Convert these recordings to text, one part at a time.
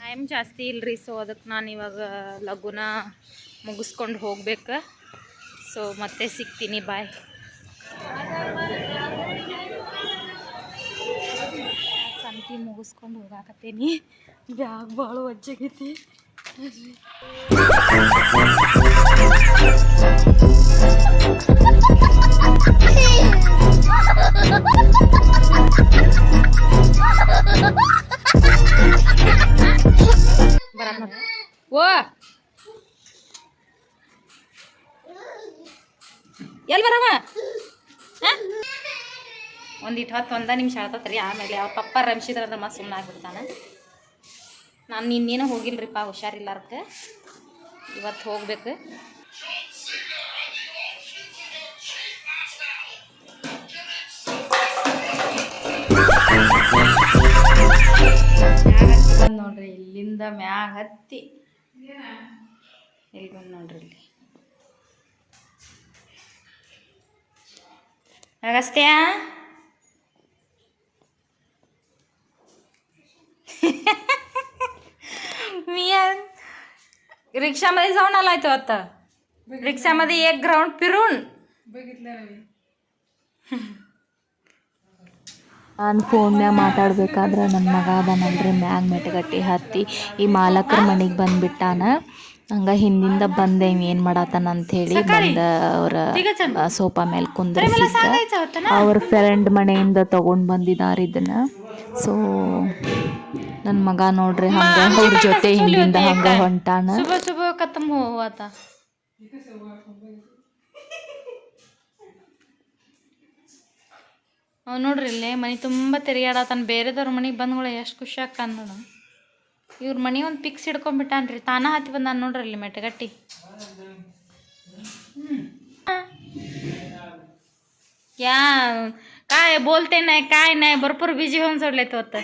Time ಜಾಸ್ತಿ ಇಲ್ಲರಿ, so ಅದಕ್ಕೆ ನಾನು ಇವಾಗ ಲಘುನ ಮುಗಿಸ್ಕೊಂಡು ಹೋಗ್ಬೇಕು. ಸೊ ಮತ್ತೆ ಸಿಗ್ತೀನಿ, ಬಾಯ್. ಸಂತಿ ಮುಗಿಸ್ಕೊಂಡು ಹೋಗಾಕತ್ತೀನಿ. ಬ್ಯಾಗ್ ಭಾಳ ವಜ್ಜಾಗೈತಿ. ಓ ಎಲ್ಲಿ ಬರವ? ಒಂದಿಟ್ಟು ಹೊತ್ತು ಒಂದ ನಿಮಿಷ ಆತತ್ರಿ. ಆಮೇಲೆ ಅವ್ರ ಪಪ್ಪ ರಂಶಿದ್ರಂದ್ರೆ ಮಸ್ತ್ ಸುಮ್ಮನೆ ಆಗ್ಬಿಡ್ತಾನೆ. ನಾನು ನಿನ್ನೇನೋ ಹೋಗಿಲ್ರಿಪ್ಪ, ಹುಷಾರಿಲ್ಲಾರಕ್ಕೆ. ಇವತ್ತು ಹೋಗ್ಬೇಕು. ನೋಡ್ರಿ, ಇಲ್ಲಿಂದ ಮ್ಯಾಗ ಹತ್ತಿ ಇಲ್ಲಿ ಬಂದು ನೋಡ್ರಿ. ಇಲ್ಲಿ ಅಗಸ್ತ್ಯ मिया रिक्षामध्ये जाऊन आलाय तो आता. रिक्षामध्ये एक ग्राउंड फिरून ನಾನು ಫೋನ್ಯಾಗ ಮಾತಾಡ್ಬೇಕಾದ್ರೆ ನನ್ನ ಮಗ ಅದನಲ್ರಿ ಮ್ಯಾಗ ಮೆಟಗಟ್ಟಿ ಹತ್ತಿ ಈ ಮಾಲಕರ ಮನೆಗೆ ಬಂದುಬಿಟ್ಟಾನ. ಹಂಗೆ ಹಿಂದಿಂದ ಬಂದೆ ಏನು ಮಾಡತ್ತಾನ ಅಂಥೇಳಿ ಬಂದ ಅವ್ರ ಸೋಫಾ ಮೇಲೆ ಕುಂದ್ರಿಸಿದ್ದ. ಅವ್ರ ಫ್ರೆಂಡ್ ಮನೆಯಿಂದ ತೊಗೊಂಡು ಬಂದಿದ್ದಾರೆ ಇದನ್ನು. ಸೊ ನನ್ನ ಮಗ ನೋಡ್ರಿ ಹಂಗೆ ಅವ್ರ ಜೊತೆ ಹಿಂದಿಂದ ಹಂಗೆ ಹೊಂಟಾನ. ನೋಡ್ರಿ ಇಲ್ಲೇ ಮನೆ ತುಂಬ ತಿರುಗಾಡತಾನ. ಬೇರೆದವ್ರ ಮನೆಗೆ ಬಂದ್ಗಳು ಎಷ್ಟು ಖುಷಿ ಆಕ್ಕಾನ ನೋಡು. ಇವ್ರ ಮನೆ ಒಂದು ಪಿಕ್ಸ್ ಹಿಡ್ಕೊಂಡ್ಬಿಟ್ಟಾನ್ರಿ. ತಾನ ಹತ್ತಿ ಬಂದಾನ ನೋಡ್ರಿ ಇಲ್ಲಿ ಮೆಟಗಟ್ಟಿ. क्या काय बोलते नाही, काय नाही, भरपूर बिझी होऊन सोडले तो आता.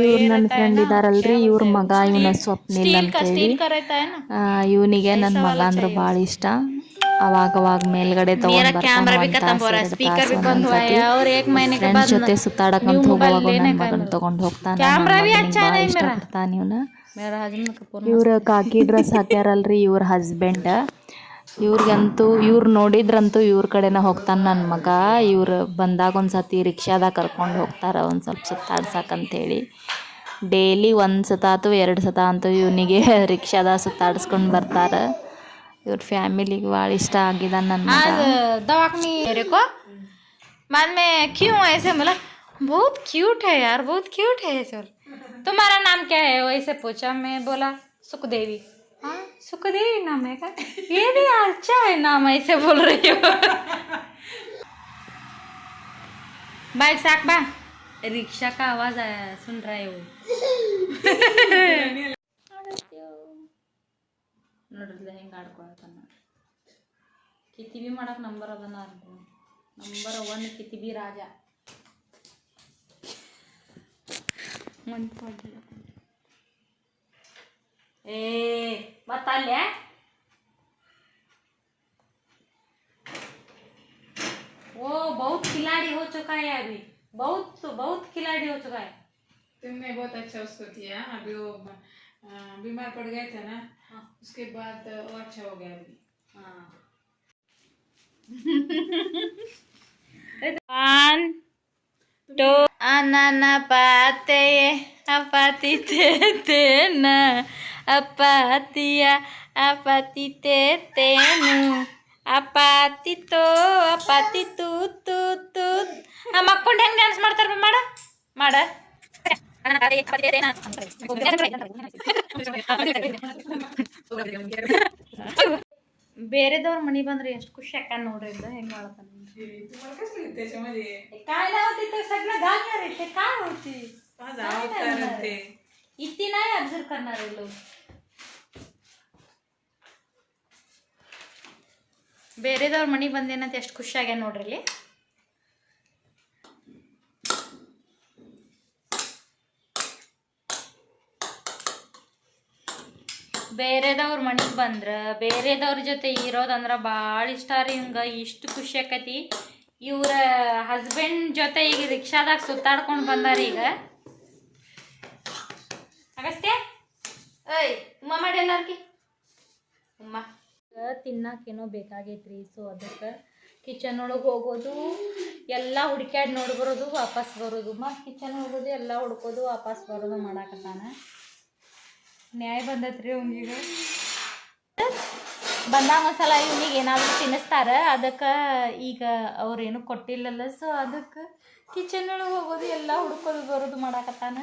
ಇವ್ರು ನನ್ನ ಫ್ರೆಂಡ್ ಇದಾರಲ್ರಿ, ಇವ್ರ ಮಗ ಇವನ ಸ್ವಪ್ನಿಲ್ ಅಂತೇಳಿ. ಇವನಿಗೆ ನನ್ನ ಮಗ ಅಂದ್ರೆ ಭಾಳ ಇಷ್ಟ. ಅವಾಗವಾಗ ಮೇಲ್ಗಡೆ ಫ್ರೆಂಡ್ಸ್ ಜೊತೆ ಸುತ್ತಾಡಕಂತ ಹೋಗುವಾಗ ನನ್ನ ಮಗನ ತಗೊಂಡು ಹೋಗ್ತಾನೆ. ಭಾಳ ಇಷ್ಟಪಡ್ತಾನೆ ಇವನ. ಇವ್ರ ಕಾಕಿ ಡ್ರೆಸ್ ಹಾಕ್ಯಾರಲ್ರಿ ಇವ್ರ ಹಸ್ಬೆಂಡ್. ಇವ್ರಿಗಂತೂ ಇವ್ರು ನೋಡಿದ್ರಂತೂ ಇವ್ರ ಕಡೆನ ಹೋಗ್ತಾನೆ ನನ್ನ ಮಗ. ಇವ್ರು ಬಂದಾಗ ಒಂದು ಸತಿ ರಿಕ್ಷಾದಾಗ ಕರ್ಕೊಂಡು ಹೋಗ್ತಾರೆ ಒಂದು ಸ್ವಲ್ಪ ಸುತ್ತಾಡ್ಸಕ್ಕಂಥೇಳಿ. ಡೈಲಿ ಒಂದು ಸತ ಅಥವಾ 2 ಸತ ಅಂತೂ ಇವನಿಗೆ ರಿಕ್ಷಾದಾಗ ಸುತ್ತಾಡಿಸ್ಕೊಂಡು ಬರ್ತಾರೆ. ಇವ್ರ ಫ್ಯಾಮಿಲಿಗೆ ಭಾಳ ಇಷ್ಟ ಆಗಿದ್ದಾನೆ ನನ್ನ ಮಗ. दवाखाने मेरे को बाद में क्यों ऐसे बोला, बहुत क्यूट है यार, बहुत क्यूट है सर. तुम्हारा नाम क्या है वैसे पूछा. मैं बोला सुखदेवी. हाँ सुखदेवी नाम है क्या? ये भी अच्छा है नाम, ऐसे बोल रही हो. बाइक साक बा, रिक्शा का आवाज आया, सुन रहे हो? ನೋಡ್ರಿ ಹೆಂಗೆ ಆಡ್ಕೊಳತ್ತಾನ. ಕಿತಿಬಿ ಮಾಡಕ್ಕೆ ನಂಬರ್ ಅದನ. ನಂಬರ್ 1 ಕಿತಿಬಿ ರಾಜ. ए बता ले. वो बहुत खिलाड़ी हो चुका है अभी, बहुत खिलाड़ी हो चुका है. तुमने बहुत अच्छा उसको किया. अभी वो बीमार पड़ गए थे ना, उसके बाद वो अच्छा हो गया अभी. हाँ. 1 2 anana pate apati tetena apatia apati tetenu apati to apati tu ಮಕ್ಕೊಂಡು ಹೆಂಗೆ ಡ್ಯಾನ್ಸ್ ಮಾಡ್ತಾರೆ ಮಾಡ ಮಾಡ. ಬೇರೆದವ್ರ ಮನೆ ಬಂದ್ರೆ ಎಷ್ಟು ಖುಷಿ ಆಕ ನೋಡ್ರಿ. ಇಲ್ಲ ಹೆಂಗ್ ಮಾಡತಾನ. काय लावते तर सगळं घालणार आहे ते. काय होती इतकी नाही ऑब्झर्व करणारे लोक. ಬೇರೆದವ್ರ ಮನೆ ಬಂದೇನಂತ ಎಷ್ಟು ಖುಷಿ ಆಗ್ಯಾನ ನೋಡ್ರಿ ಇಲ್ಲಿ. ಬೇರೆದವ್ರ ಮನೆಗೆ ಬಂದ್ರೆ ಬೇರೆದವ್ರ ಜೊತೆ ಇರೋದಂದ್ರೆ ಭಾಳ ಇಷ್ಟ ರೀ. ಹಿಂಗೆ ಇಷ್ಟು ಖುಷಿ ಆಕೈತಿ. ಇವ್ರ ಹಸ್ಬೆಂಡ್ ಜೊತೆ ಈಗ ರಿಕ್ಷಾದಾಗ ಸುತ್ತಾಡ್ಕೊಂಡು ಬಂದಾರ. ಈಗ ಅಗಸ್ತ್ಯ ಏಯ್ ಉಮ್ಮ ಮಾಡಿ ಎಲ್ಲಾರ್ಗಿ ಉಮ್ಮ ತಿನ್ನಕ್ಕೇನೋ ಬೇಕಾಗೈತ್ರಿ. ಸೊ ಅದಕ್ಕೆ ಕಿಚನ್ ಒಳಗೆ ಹೋಗೋದು ಎಲ್ಲ ಹುಡ್ಕ್ಯಾಡಿ ನೋಡಿ ಬರೋದು ವಾಪಸ್ ಬರೋದು, ಮತ್ತು ಕಿಚನ್ ಹೋಗೋದು ಎಲ್ಲ ಹುಡ್ಕೋದು ವಾಪಸ್ ಬರೋದು ಮಾಡಾಕತ್ತಾನ. ನ್ಯಾಯ ಬಂದತ್ರಿ ಅವ್ನಿಗ. ಬಂದಾಗ ಒಂದ್ಸಲ ಇವ್ನಿಗೆ ಏನಾದರೂ ತಿನ್ನಿಸ್ತಾರೆ, ಅದಕ್ಕೆ ಈಗ ಅವ್ರೇನು ಕೊಟ್ಟಿಲ್ಲಲ್ಲ. ಸೊ ಅದಕ್ಕೆ ಕಿಚನ್ ಒಳಗೆ ಹೋಗೋದು ಎಲ್ಲ ಹುಡ್ಕೋದು ಬರೋದು ಮಾಡಾಕತ್ತಾನ.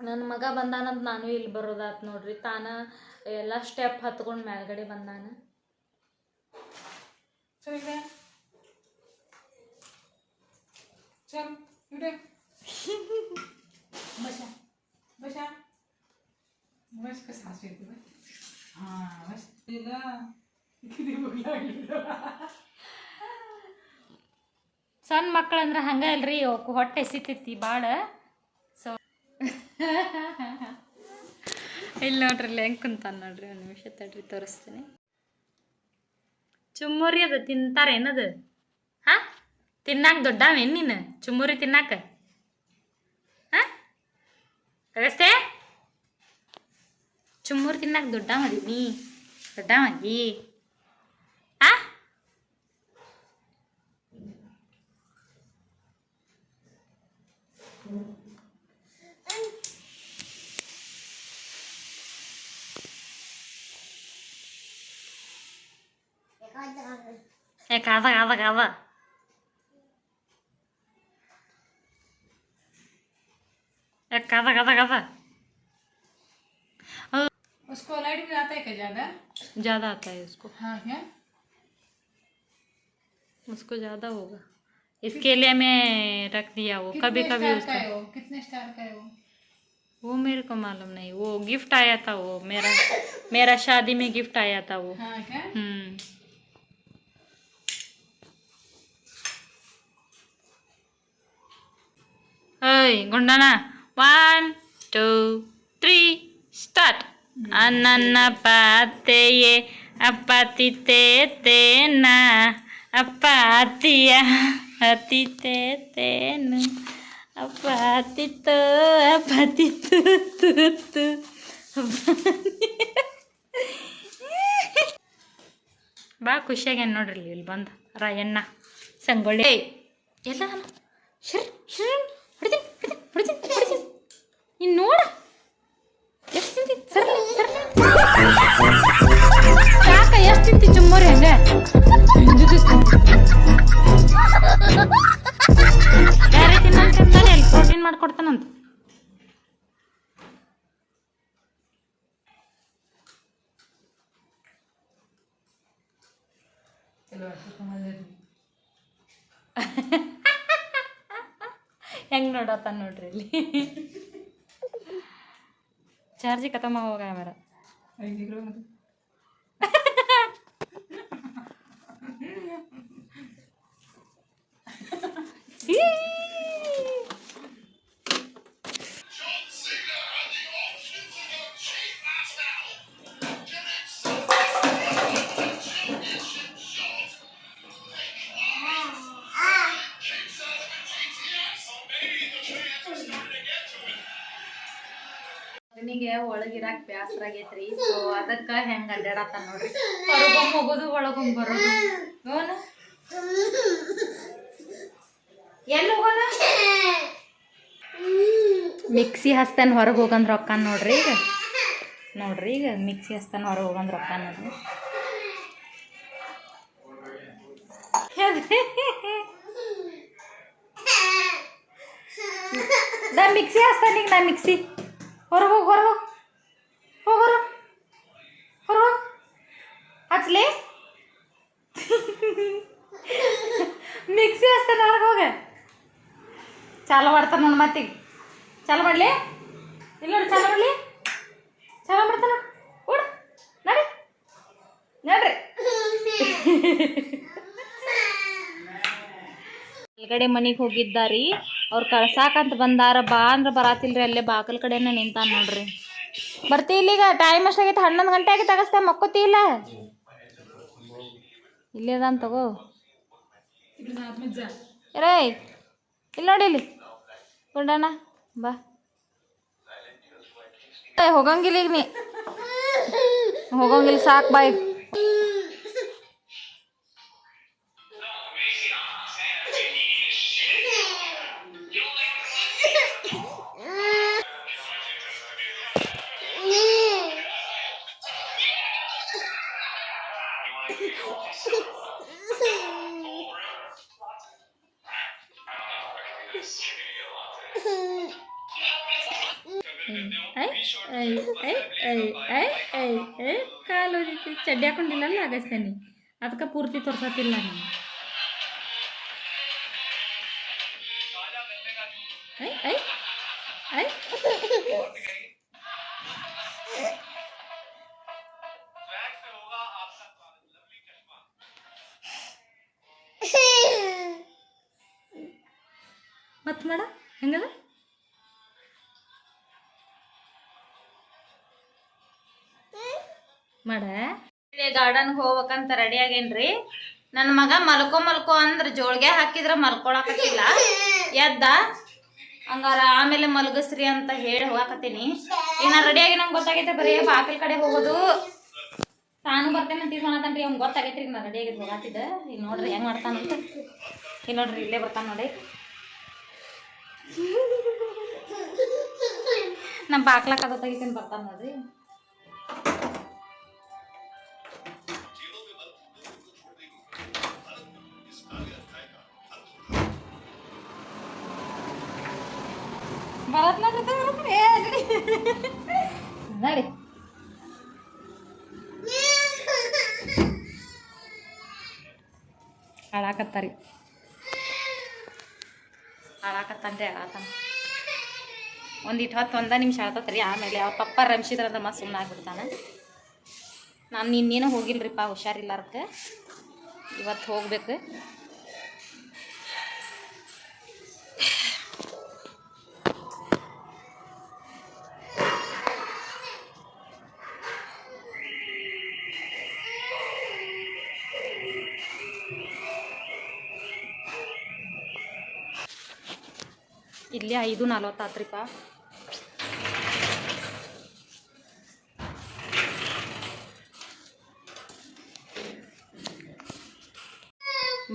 ನನ್ನ ಮಗ ಬಂದಾನಂತ ನಾನು ಇಲ್ಲಿ ಬರೋದಾತ್ ನೋಡ್ರಿ. ತಾನ ಎಲ್ಲ ಸ್ಟೆಪ್ ಹತ್ಕೊಂಡು ಮೇಲ್ಗಡೆ ಬಂದಾನ. बस का सांस लेते बस. हाँ बस तेरा ಸಣ್ಣ ಮಕ್ಕಳಂದ್ರೆ ಹಂಗೆ ಅಲ್ರಿ, ಅವಕ್ಕೆ ಹೊಟ್ಟೆ ಎಸಿತೈತಿ ಭಾಳ. ಸೊ ಇಲ್ಲಿ ನೋಡ್ರಿ ಇಲ್ಲಿ ಹೆಂಗೆ ಕುಂತಾನ ನೋಡ್ರಿ. ಒಂದು ನಿಮಿಷ ತಡ್ರಿ ತೋರಿಸ್ತೀನಿ. ಚುಮ್ಮುರಿ ಅದು ತಿಂತಾರೇನದು? ಹಾಂ ತಿನ್ನಾಕ ದೊಡ್ಡವೇನು ನೀನು ಚುಮ್ಮುರಿ ತಿನ್ನಾಕ? ಹಾಂ ವ್ಯವಸ್ಥೆ ಚುಮ್ಮುರಿ ತಿನ್ನಾಕ ದೊಡ್ಡ ಮಾಡೀನಿ, ದೊಡ್ಡ ಮಾಡಿ. ಹಾಂ ಕಾದ ಕಾದ ಕಾದ कादा कादा कादा उसको लाइट भी आता है क्या ज़्यादा? ज़्यादा आता है उसको. हाँ क्या? उसको ज़्यादा होगा, इसके लिए मैं रख दिया. वो कभी कभी उसका कितने स्टार का है वो मेरे को मालूम नहीं. वो गिफ्ट आया था, वो मेरा शादी में गिफ्ट आया था वो. हाँ क्या? ओए गुंडाना 1 2 3 स्टार्ट. अनन्ना पाते ये अपाती ते तेना अपातिया अति ते तेनु अपाती तो अपाती तू ಭಾಳ ಖುಷಿಯಾಗ್ಯಾನ ನೋಡ್ರಿ ಇಲ್ಲಿ ಬಂದು ರಾಯಣ್ಣ ಸಂಗೊಳ್ಳಿ ಎಲ್ಲ ಶಿರ್ ಶಿರ್ ಹೊಡಿತೀನಿ ಹೊಡಿತೀನಿ ಹೊಡಿತೀನಿ ಹೊಡಿತೀನಿ. ಇನ್ನು ನೋಡ ಎಷ್ಟು ತಿಂತಿ ಸರ್ಲಿ ಸರ್ಲಿ ಯಾಕ ಎಷ್ಟು ತಿಂತಿ ಚುಮ್ಮರಿ ಹಂಗೆ ಬೇರೆ ತಿನ್ನಂತಾನೆ ಅಲ್ಲಿ ಪ್ರೋಟೀನ್ ಮಾಡ್ಕೊಡ್ತಾನಂತ. ಹೆಂಗೆ ನೋಡತ್ತ ನೋಡ್ರಿ ಇಲ್ಲಿ. ಚಾರ್ಜಿ ಖತಮ ಹೋಗ ಮೇರ. ಅವನಿಗೆ ಒಳಗಿರಾಕ ಬ್ಯಾಸರ ಆಗೈತ್ರಿ. ಸೊ ಅದಕ್ಕೆ ಹೆಂಗೆ ಅಡ್ಡಾಡತ್ತ ನೋಡ್ರಿ. ಹೊರಗೊಮ್ಮೆ ಹೋಗೋದು ಒಳಗೊಮ್ಮೆ ಬರೋದು. ಅವನು ಎಲ್ಲಿ ಹೋಗೋದ? ಮಿಕ್ಸಿ ಹಸ್ತಾನ ಹೊರಗೆ ಹೋಗಂದ್ ರೊಕ್ಕ ನೋಡ್ರಿ. ಈಗ ನೋಡ್ರಿ ಈಗ ಮಿಕ್ಸಿ ಹಸ್ತಾನ ಹೊರಗೆ ಹೋಗಂದ್ ರೊಕ್ಕ ನೋಡ್ರಿ. ನಾ ಮಿಕ್ಸಿ ಹಸ್ತಾನ ಈಗ. ನಾ ಮಿಕ್ಸಿ ಹೊರಗೆ ಹೋಗಿ ಹೊರಗೆ ಹೋಗಿ ಹೊರ ಹೊರಗೆ ಹಚ್ಲಿ ಮಿಕ್ಸಿ ಹಚ್ತಾನೆ ಹೊರಗೆ ಹೋಗ. ಚಾಲು ಮಾಡ್ತಾನೆ ನೋಡಿ ಮತ್ತೀಗ. ಚಾಲು ಮಾಡಲಿ ಇಲ್ಲ ನೋಡಿ. ಚಾಲು ಮಾಡಲಿ ಚಾಲು ಮಾಡ್ತಾನ ಓಡ ನಡಿ ನೋಡ್ರಿ. ಒಳಗಡೆ ಮನೆಗೆ ಹೋಗಿದ್ದಾರಿ. ಅವ್ರು ಕಳ್ಸಾಕಂತ ಬಂದಾರ. ಬಾ ಅಂದ್ರೆ ಬರಾತಿಲ್ರಿ. ಅಲ್ಲೇ ಬಾಕಲ್ ಕಡೆನ ನಿಂತಾನ ನೋಡ್ರಿ. ಬರ್ತಿ ಇಲ್ಲಿಗ ಟೈಮ್ ಅಷ್ಟಾಗೈತೆ. 11 ಗಂಟೆ ಆಗಿ ತಗಸ್ತೆ ಮಕ್ಕೋತಿ ಇಲ್ಲ ಇಲ್ಲೇ ಅದಾನ ತಗೋ ರೇ. ಇಲ್ಲಿ ನೋಡಿ ಇಲ್ಲಿ ಗುಂಡಣ್ಣ ಬಾ ಹೋಗಂಗಿಲ್ಲ ಈಗ ನೀ ಹೋಗಂಗಿಲ್ಲ ಸಾಕು ಬಾಯ್ ಕಾಲು ಚಡ್ಡಿ ಹಾಕೊಂಡಿಲ್ಲಲ್ಲ ಆಗಸ್ತೇನೆ ಅದಕ್ಕೆ ಪೂರ್ತಿ ತೋರ್ಸತ್ತಿಲ್ಲ ನಾನು ಮತ್ ಮಾಡ ಹೆಂಗದ ಮಾಡ ಗಾರ್ಡನ್ಗೆ ಹೋಗ್ಬೇಕಂತ ರೆಡಿ ಆಗೇನ್ರಿ ನನ್ನ ಮಗ ಮಲ್ಕೋ ಅಂದ್ರೆ ಜೋಳ್ಗೆ ಹಾಕಿದ್ರೆ ಮಲ್ಕೊಳಕತ್ತಿಲ್ಲ ಎದ್ದ ಹಂಗಾರ ಆಮೇಲೆ ಮಲಗಸ್ರಿ ಅಂತ ಹೇಳಿ ಹೋಗಾಕತ್ತೀನಿ ಈಗ ನಾ ರೆಡಿ ಆಗಿ ನಂಗೆ ಗೊತ್ತಾಗೈತೆ ಬರೀ ಬಾಗಿಲ ಕಡೆ ಹೋಗೋದು ತಾನು ಬರ್ತೇನೆ ಅಂತ ತೀರ್ಮಾನತನ್ರಿ ಅವ್ನು ಗೊತ್ತಾಗೈತ್ರಿ ಈಗ ನಾ ರೆಡಿ ಆಗಿದ್ದು ಹೋಗಾತಿದ್ದೆ ಈಗ ನೋಡ್ರಿ ಹೆಂಗೆ ಮಾಡ್ತಾನಂತ ಈಗ ನೋಡ್ರಿ ಇಲ್ಲೇ ಬರ್ತಾನೆ ನೋಡಿ ನಮ್ಮ ಬಾಕ್ಲಾಕ ಅದು ತೆಗಿತೀನಿ ಬರ್ತಾನೆ ನೋಡ್ರಿ ಬರತ್ ನೋಡಿ ಹಾಳಾಕತ್ತಾರಿ ಹಾಳಾಕತ್ತಾನ್ರಿ ಹಾಳಾತಾನ ಒಂದಿಟ್ಟು ಹೊತ್ತು 1 ನಿಮಿಷ ಆಳ್ತತ್ರಿ ಆಮೇಲೆ ಅವ್ರ ಪಪ್ಪ ರಂಶಿದ್ರಂದ್ರೆ ಮತ್ತೆ ಸುಮ್ಮನೆ ಆಗ್ಬಿಡ್ತಾನೆ ನಾನು ನಿನ್ನೇನು ಹೋಗಿಲ್ರಿಪ್ಪ ಹುಷಾರಿಲ್ಲಾರಕ್ಕೆ ಇವತ್ತು ಹೋಗ್ಬೇಕು ಇಲ್ಲಿ 5:40 ಆತ್ರಿಪ್ಪ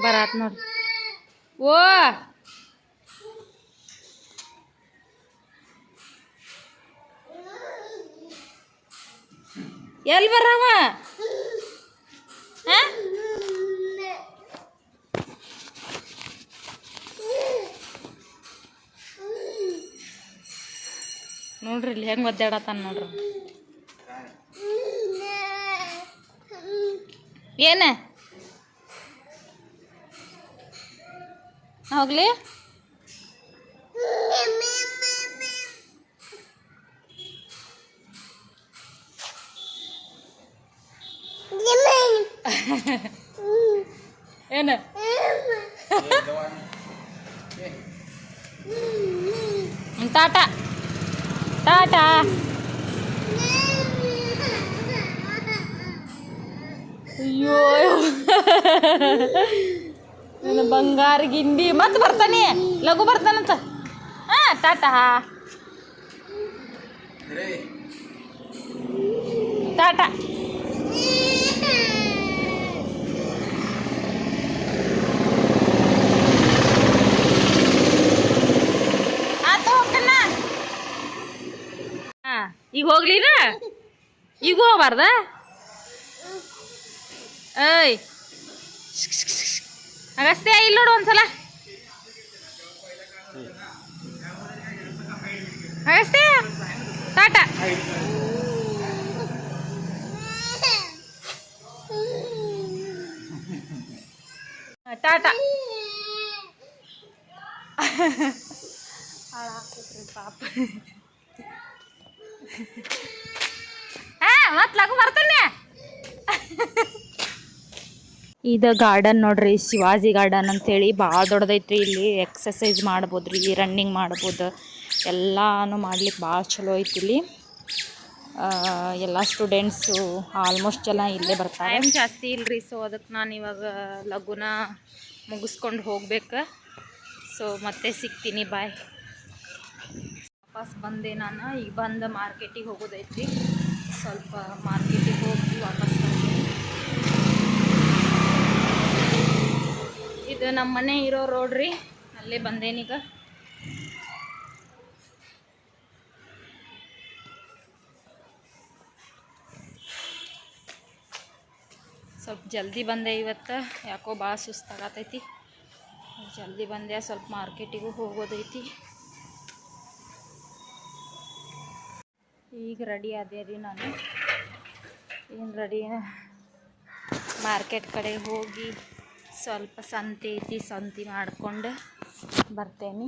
ಬರಾತ್ ನೋಡ್ರಿ ಓ ಎಲ್ಲಿ ಬರವ ನೋಡ್ರಿ ಇಲ್ಲಿ ಹೆಂಗೆ ಒದ್ದಾಡತಾನ ನೋಡ್ರಿ ಏನ ಹೋಗ್ಲಿ ಏನ ಟಾಟಾ ಟಾಟಾ ಅಯ್ಯೋ ನನ್ನ ಬಂಗಾರ ಗಿಂಡಿ ಮತ್ತೆ ಬರ್ತಾನೆ ಲಘು ಬರ್ತಾನಂತ ಟಾಟಾ ಟಾಟಾ ಈಗ ಹೋಗ್ಲಿನ ಈಗ ಹೋಗ್ಬಾರ್ದ ಏಯ್ ಅಗಸ್ತ್ಯ ಇಲ್ಲಿ ನೋಡು ಒಂದ್ಸಲ ಅಗಸ್ತ್ಯ ಟಾಟಾ ಟಾಟಾ ಪಾಪ ಮತ್ ಲಗು ಬರ್ತಾನೆ ಇದು ಗಾರ್ಡನ್ ನೋಡ್ರಿ ಶಿವಾಜಿ ಗಾರ್ಡನ್ ಅಂತೇಳಿ ಭಾಳ ದೊಡ್ಡದೈತ್ರಿ ಇಲ್ಲಿ ಎಕ್ಸಸೈಸ್ ಮಾಡ್ಬೋದು ರೀ ರನ್ನಿಂಗ್ ಮಾಡ್ಬೋದು ಎಲ್ಲಾನು ಮಾಡ್ಲಿಕ್ಕೆ ಭಾಳ ಚಲೋ ಐತಿ ಇಲ್ಲಿ ಎಲ್ಲ ಸ್ಟೂಡೆಂಟ್ಸು ಆಲ್ಮೋಸ್ಟ್ ಜನ ಇಲ್ಲೇ ಬರ್ತಾರೆ ಟೈಮ್ ಜಾಸ್ತಿ ಇಲ್ರಿ ಸೊ ಅದಕ್ಕೆ ನಾನು ಇವಾಗ ಲಘುನ ಮುಗಿಸ್ಕೊಂಡು ಹೋಗ್ಬೇಕು ಸೊ ಮತ್ತೆ ಸಿಗ್ತೀನಿ ಬಾಯ್ ವಾಪಸ್ ಬಂದೆ ನಾನು. ಈಗ ಬಂದು ಮಾರ್ಕೆಟಿಗೆ ಹೋಗೋದೈತಿ. ಸ್ವಲ್ಪ ಮಾರ್ಕೆಟಿಗೆ ಹೋಗಿ ವಾಪಸ್ ಬರ್ತೀನಿ. ಇದು ನಮ್ಮ ಮನೆ ಇರೋ ರೋಡ್ ರೀ, ಅಲ್ಲೇ ಬಂದೇನೀಗ. ಸ್ವಲ್ಪ ಜಲ್ದಿ ಬಂದೆ ಇವತ್ತು, ಯಾಕೋ ಭಾಳ ಸುಸ್ತಾಗತೈತಿ. ಜಲ್ದಿ ಬಂದೆ, ಸ್ವಲ್ಪ ಮಾರ್ಕೆಟಿಗೂ ಹೋಗೋದೈತಿ. ಈಗ ರೆಡಿ ಆದೆ ರೀ ನಾನು. ಏನು ರೆಡಿ, ಮಾರ್ಕೆಟ್ ಕಡೆ ಹೋಗಿ ಸ್ವಲ್ಪ ಸಂತೆ ಐತಿ, ಸಂತೆ ಮಾಡ್ಕೊಂಡು ಬರ್ತೇನೆ.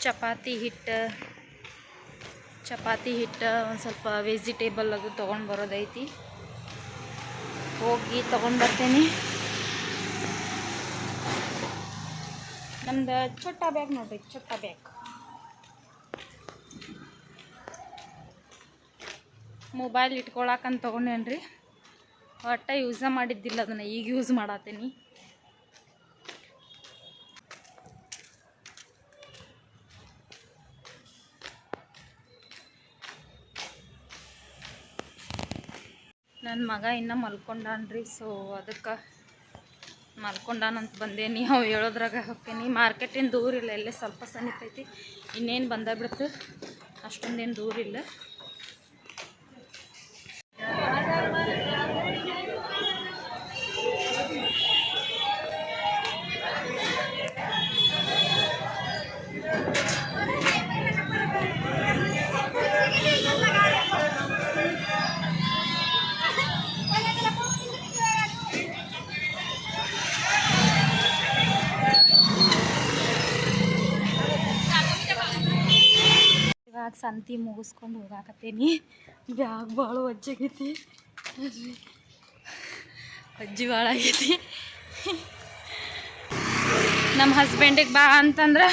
ಚಪಾತಿ ಹಿಟ್ಟು ಒಂದು ಸ್ವಲ್ಪ ವೆಜಿಟೇಬಲ್ ಅದು ತೊಗೊಂಡು ಬರೋದೈತಿ. ಹೋಗಿ ತೊಗೊಂಡು ಬರ್ತೇನೆ. ನಮ್ದು ಚೊಟ್ಟ ಬ್ಯಾಗ್ ನೋಡ್ರಿ, ಚೊಟ್ಟ ಬ್ಯಾಗ್. ಮೊಬೈಲ್ ಇಟ್ಕೊಳಕಂತ ತೊಗೊಂಡೇನ್ರಿ. ಒಟ್ಟ ಯೂಸ ಮಾಡಿದ್ದಿಲ್ಲ ಅದನ್ನು, ಈಗ ಯೂಸ್ ಮಾಡತ್ತೀನಿ. ನನ್ನ ಮಗ ಇನ್ನೂ ಮಲ್ಕೊಂಡಾನ್ರಿ, ಸೊ ಅದಕ್ಕೆ ಮಲ್ಕೊಂಡಾನಂತ ಬಂದೇನಿ. ಅವು ಹೇಳೋದ್ರಾಗ ಹೋಗ್ತೀನಿ. ಮಾರ್ಕೆಟಿನ ದೂರ ಇಲ್ಲ, ಇಲ್ಲೇ ಸ್ವಲ್ಪ ಸಮೀಪೈತಿ. ಇನ್ನೇನು ಬಂದ ಬಿಡ್ತು, ಅಷ್ಟೊಂದೇನು ದೂರ ಇಲ್ಲ. ಇವಾಗ ಸಂತಿ ಮುಗಿಸ್ಕೊಂಡು ಹೋಗಾಕತ್ತೀನಿ. ಬ್ಯಾಗ್ ಭಾಳ ಒಜ್ಜಾಗೈತಿ, ಅಜ್ಜಿ ಭಾಳ ಆಗೈತಿ. ನಮ್ಮ ಹಸ್ಬೆಂಡಿಗೆ ಬಾ ಅಂತಂದ್ರೆ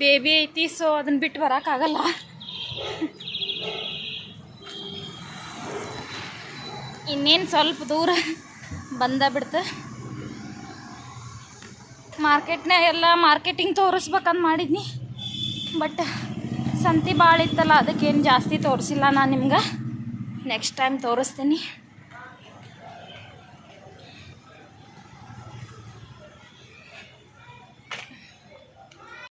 ಬೇಬಿ ಐತಿ, ಸೊ ಅದನ್ನ ಬಿಟ್ಟು ಬರೋಕ್ಕಾಗಲ್ಲ. ಇನ್ನೇನು ಸ್ವಲ್ಪ ದೂರ ಬಂದ ಬಿಡ್ತು. ಮಾರ್ಕೆಟ್ನಾಗ ಎಲ್ಲ ಮಾರ್ಕೆಟಿಂಗ್ ತೋರಿಸ್ಬೇಕಂತ ಮಾಡಿದ್ನಿ, ಬಟ್ ಸಂತಿ ಭಾಳ ಇತ್ತಲ್ಲ, ಅದಕ್ಕೇನು ಜಾಸ್ತಿ ತೋರಿಸಿಲ್ಲ ನಾನು ನಿಮ್ಗೆ. ನೆಕ್ಸ್ಟ್ ಟೈಮ್ ತೋರಿಸ್ತೀನಿ.